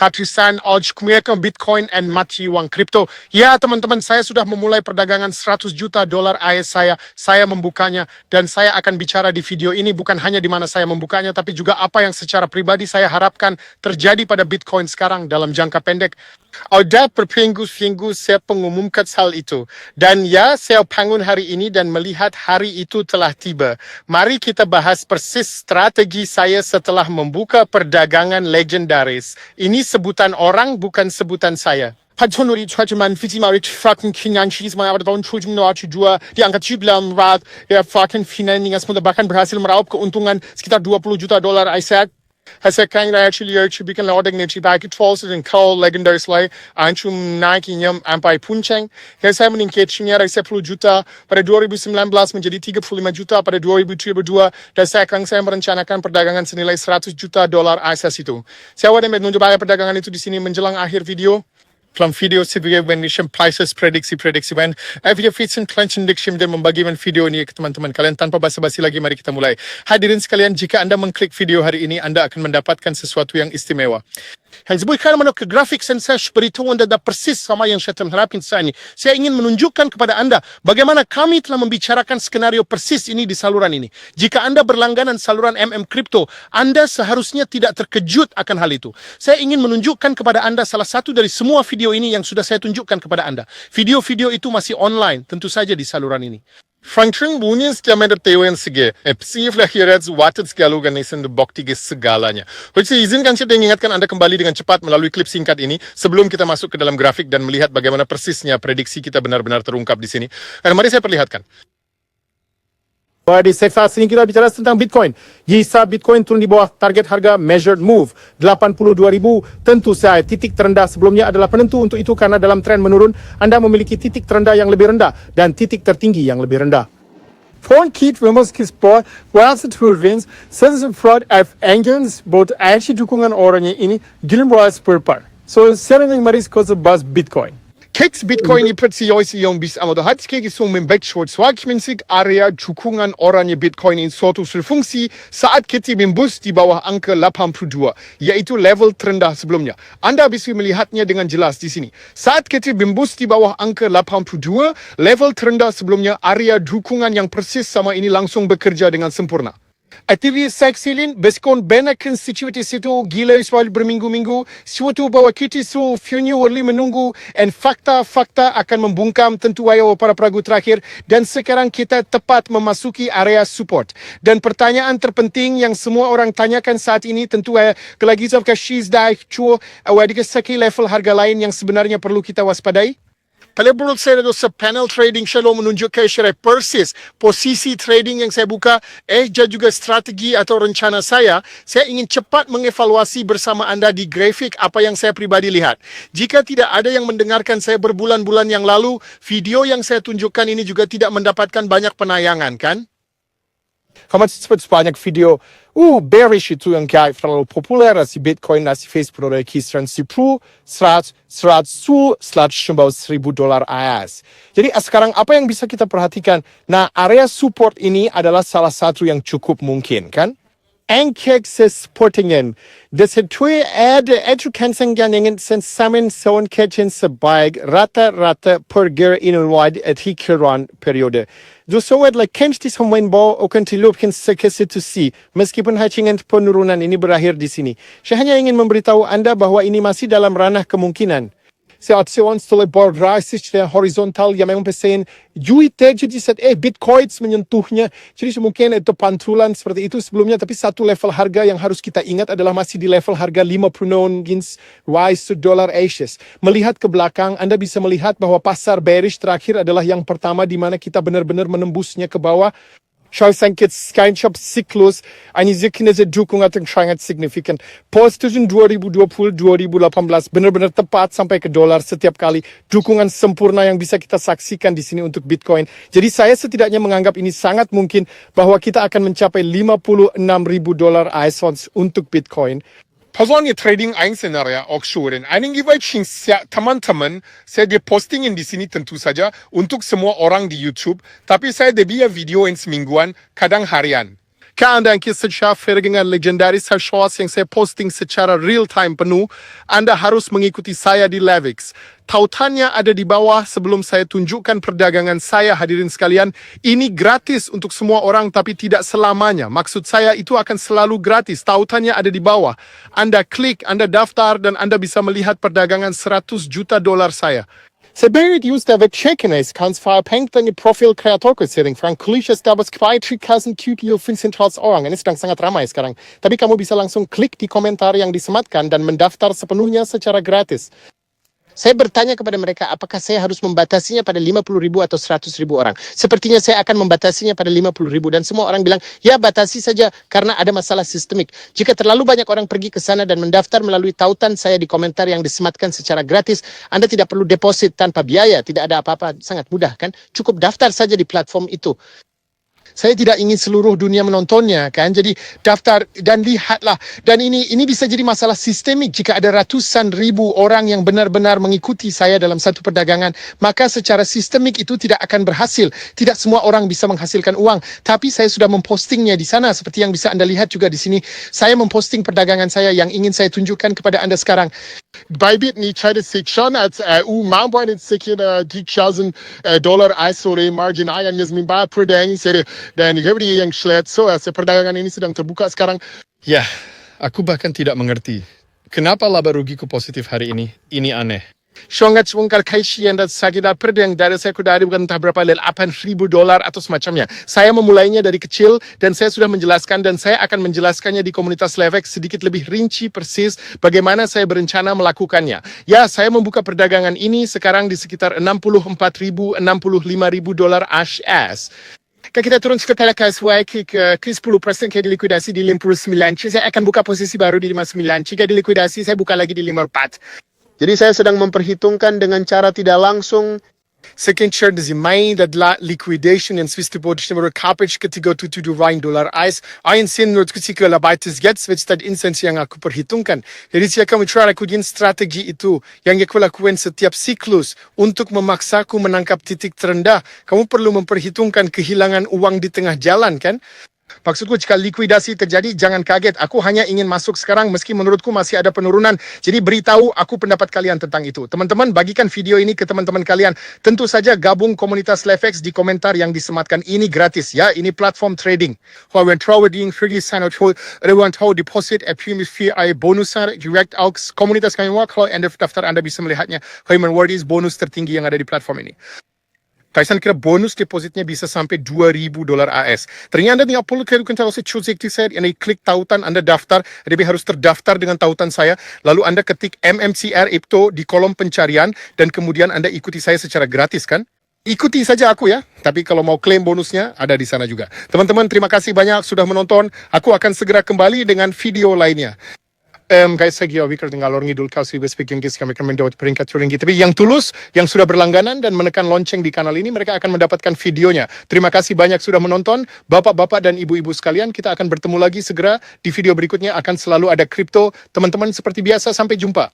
Katrisan Oj Kumeka Bitcoin and mati wang kripto. Ya teman-teman, saya sudah memulai perdagangan 100 juta dolar AS saya. Saya membukanya dan saya akan bicara di video ini bukan hanya di mana saya membukanya, tapi juga apa yang secara pribadi saya harapkan terjadi pada Bitcoin sekarang dalam jangka pendek. Ada berpinggu-pinggu saya mengumumkan hal itu. Dan ya, saya bangun hari ini dan melihat hari itu telah tiba. Mari kita bahas persis strategi saya setelah membuka perdagangan legendaris. Ini sebutan orang, bukan sebutan saya. Patonuri Trajaman Fitimarit fucking Kinyanchis my ada tahun chujung no jua diangkat jublam rat ya fucking finansingas bahkan berhasil meraup keuntungan sekitar 20 juta dolar Isaac. Saya kan actually bikin lodeng ni bagi false dan call legendary slay ancum naikinnya sampai puncak. Saya meningkatnya dari 10 juta pada 2019 menjadi 35 juta pada 2022 dan sekarang saya merencanakan perdagangan senilai 100 juta dolar AS itu. Saya akan menunjukkan perdagangan itu di sini menjelang akhir video. Dalam video sebagai mention prices prediksi-prediksi when video feeds and clenching diction dan membagikan video ini ke teman-teman kalian tanpa basa-basi lagi. Mari kita mulai. Hadirin sekalian, jika Anda mengklik video hari ini, Anda akan mendapatkan sesuatu yang istimewa. Yang sebutkan mana ke grafik sensasi beritahuan dan persis sama yang saya terapin saat ini. Saya ingin menunjukkan kepada Anda bagaimana kami telah membicarakan skenario persis ini di saluran ini. Jika Anda berlangganan saluran Crypto, Anda seharusnya tidak terkejut akan hal itu. Saya ingin menunjukkan kepada Anda salah satu dari semua video ini yang sudah saya tunjukkan kepada Anda. Video-video itu masih online, tentu saja di saluran ini. Franklin Bunyan setiap tewen sige, psiflah hirat watet segala organisan de bokti segalanya. Jadi izinkan saya mengingatkan Anda kembali dengan cepat melalui klip singkat ini sebelum kita masuk ke dalam grafik dan melihat bagaimana persisnya prediksi kita benar-benar terungkap di sini. Dan mari saya perlihatkan. Di saat ini kita bicara tentang Bitcoin. Jika Bitcoin turun di bawah target harga measured move 82.000, tentu saja titik terendah sebelumnya adalah penentu untuk itu karena dalam tren menurun Anda memiliki titik terendah yang lebih rendah dan titik tertinggi yang lebih rendah. Från Keith Wilmerskis spår var alltså turvins sen fraud av engines både dukungan orangnya ini gilmroas purpar. So sekarang mari kita bahas Bitcoin. Keks Bitcoin i precyjojsi ją bis amodohatskiego są membekshort swakmensik area dukungan orangnya Bitcoin in suatu fungsi saat kita membus di bawah angka 82, yaitu level terendah sebelumnya. Anda bisa melihatnya dengan jelas di sini. Saat kita membus di bawah angka 82, level terendah sebelumnya, area dukungan yang persis sama ini langsung bekerja dengan sempurna. Aktivitas seksilin beskon benakan situasi itu gila soal berminggu-minggu suatu bahwa kita so finally menunggu dan fakta-fakta akan membungkam tentu ayo para peragu terakhir dan sekarang kita tepat memasuki area support dan pertanyaan terpenting yang semua orang tanyakan saat ini tentu ayo kelagi kasih dah cuo awalnya seki level harga lain yang sebenarnya perlu kita waspadai. Pada menurut saya itu panel trading selalu menunjukkan secara persis posisi trading yang saya buka, juga strategi atau rencana saya ingin cepat mengevaluasi bersama Anda di grafik apa yang saya pribadi lihat. Jika tidak ada yang mendengarkan saya berbulan-bulan yang lalu, video yang saya tunjukkan ini juga tidak mendapatkan banyak penayangan, kan? Kamu cepat banyak video, bearish itu yang kayak terlalu populer si Bitcoin si Facebook dari kisaran 10, 100, 100 dolar AS. Jadi sekarang apa yang bisa kita perhatikan? Nah, area support ini adalah salah satu yang cukup mungkin, kan? Enkek sesportingen. Desetui edukansen ganningen sen samen son ketchen sebaik rata-rata perger inulwad hikeran periode. So like kenstis homenbo akan tilupkan sekesitusi meskipun hatchingan penurunan ini berakhir di sini. Saya hanya ingin memberitahu Anda bahwa ini masih dalam ranah kemungkinan. Saat seorang setelah berdrasis dan horizontal yang memang pesan jadi saat Bitcoin menyentuhnya. Jadi mungkin itu pantulan seperti itu sebelumnya, tapi satu level harga yang harus kita ingat adalah masih di level harga 50 gins rise to dollar ashes. Melihat ke belakang, Anda bisa melihat bahwa pasar bearish terakhir adalah yang pertama di mana kita benar-benar menembusnya ke bawah. Saya sangat skynshop siklus ini sekitar dukungan yang sangat signifikan. Post 2020-2018 benar-benar tepat sampai ke dolar setiap kali. Dukungan sempurna yang bisa kita saksikan di sini untuk Bitcoin. Jadi saya setidaknya menganggap ini sangat mungkin bahwa kita akan mencapai 56.000 dolar AS untuk Bitcoin. Personalnya trading Einzelner offshore. Einige teman-teman saya dia postingin di sini tentu saja untuk semua orang di YouTube. Tapi saya dia video semingguan, kadang harian. Jika Anda ingin share dengan legendaris shorts yang saya posting secara real time penuh, Anda harus mengikuti saya di Levix. Tautannya ada di bawah sebelum saya tunjukkan perdagangan saya, hadirin sekalian. Ini gratis untuk semua orang tapi tidak selamanya. Maksud saya itu akan selalu gratis. Tautannya ada di bawah. Anda klik, Anda daftar dan Anda bisa melihat perdagangan 100 juta dolar saya. Sebenarnya just avec checkenes kan svara pengen profil kreatorku sering Frankulisches dabas kvai 3000 kilo 500 orang. Ini sedang sangat ramai sekarang. Tapi kamu bisa langsung klik di komentar yang disematkan dan mendaftar sepenuhnya secara gratis. Saya bertanya kepada mereka, apakah saya harus membatasinya pada 50.000 atau 100.000 orang? Sepertinya saya akan membatasinya pada 50.000 dan semua orang bilang, ya batasi saja karena ada masalah sistemik. Jika terlalu banyak orang pergi ke sana dan mendaftar melalui tautan saya di komentar yang disematkan secara gratis, Anda tidak perlu deposit tanpa biaya, tidak ada apa-apa, sangat mudah kan? Cukup daftar saja di platform itu. Saya tidak ingin seluruh dunia menontonnya kan, jadi daftar dan lihatlah. Dan ini bisa jadi masalah sistemik jika ada ratusan ribu orang yang benar-benar mengikuti saya dalam satu perdagangan, maka secara sistemik itu tidak akan berhasil. Tidak semua orang bisa menghasilkan uang, tapi saya sudah mempostingnya di sana seperti yang bisa Anda lihat juga di sini. Saya memposting perdagangan saya yang ingin saya tunjukkan kepada Anda sekarang. Bybit ni try to section at umambwan sekian $10,000 ISO margin ayan yazmin ba perdang sere dan every yang schlet so perdagangan ini sedang terbuka sekarang. Ya, aku bahkan tidak mengerti kenapa laba rugiku positif hari ini. Ini aneh. Shongat wongkar kaishian dan sakit perdang dari saya dari bukan entah berapa $8,000 atau semacamnya. Saya memulainya dari kecil dan saya sudah menjelaskan dan saya akan menjelaskannya di komunitas Levex sedikit lebih rinci persis bagaimana saya berencana melakukannya. Ya, saya membuka perdagangan ini sekarang di sekitar $64,000, $65,000 AS. Kita turun sekitar sesuai ke 10% ke dilikuidasi di 59. Saya akan buka posisi baru di 59. Jika dilikuidasi saya buka lagi di 54. Jadi saya sedang memperhitungkan dengan cara tidak langsung. Second share di main adalah liquidation yang Swiss Board nomor kapage ketiga $2 ICE. Ein sin menurut ketika labaites gets which that instance yang aku perhitungkan. Jadi saya akan mencoba lakukan strategi itu yang aku lakukan setiap siklus untuk memaksaku menangkap titik terendah. Kamu perlu memperhitungkan kehilangan uang di tengah jalan kan? Maksudku jika likuidasi terjadi jangan kaget. Aku hanya ingin masuk sekarang meski menurutku masih ada penurunan. Jadi beritahu aku pendapat kalian tentang itu. Teman-teman bagikan video ini ke teman-teman kalian. Tentu saja gabung komunitas Levex di komentar yang disematkan. Ini gratis ya. Ini platform trading. When trading free sign out everyone hold deposit a premium fee bonus direct aux komunitas kami kalau Anda daftar Anda bisa melihatnya. Human Wordies bonus tertinggi yang ada di platform ini. Kaisan kira bonus depositnya bisa sampai $2,000 AS. Ternyata tinggal perlu kalian tahu saya choose active Anda klik tautan Anda daftar, Anda harus terdaftar dengan tautan saya, lalu Anda ketik MMCR Ipto di kolom pencarian dan kemudian Anda ikuti saya secara gratis kan? Ikuti saja aku ya, tapi kalau mau klaim bonusnya ada di sana juga. Teman-teman terima kasih banyak sudah menonton. Aku akan segera kembali dengan video lainnya. Guys, saya Wikar tinggal orang ngidul kau sih speaking guys kami akan mendapat peringkat tinggi. Tapi yang tulus, yang sudah berlangganan dan menekan lonceng di kanal ini, mereka akan mendapatkan videonya. Terima kasih banyak sudah menonton, bapak-bapak dan ibu-ibu sekalian. Kita akan bertemu lagi segera di video berikutnya. Akan selalu ada kripto, teman-teman seperti biasa. Sampai jumpa.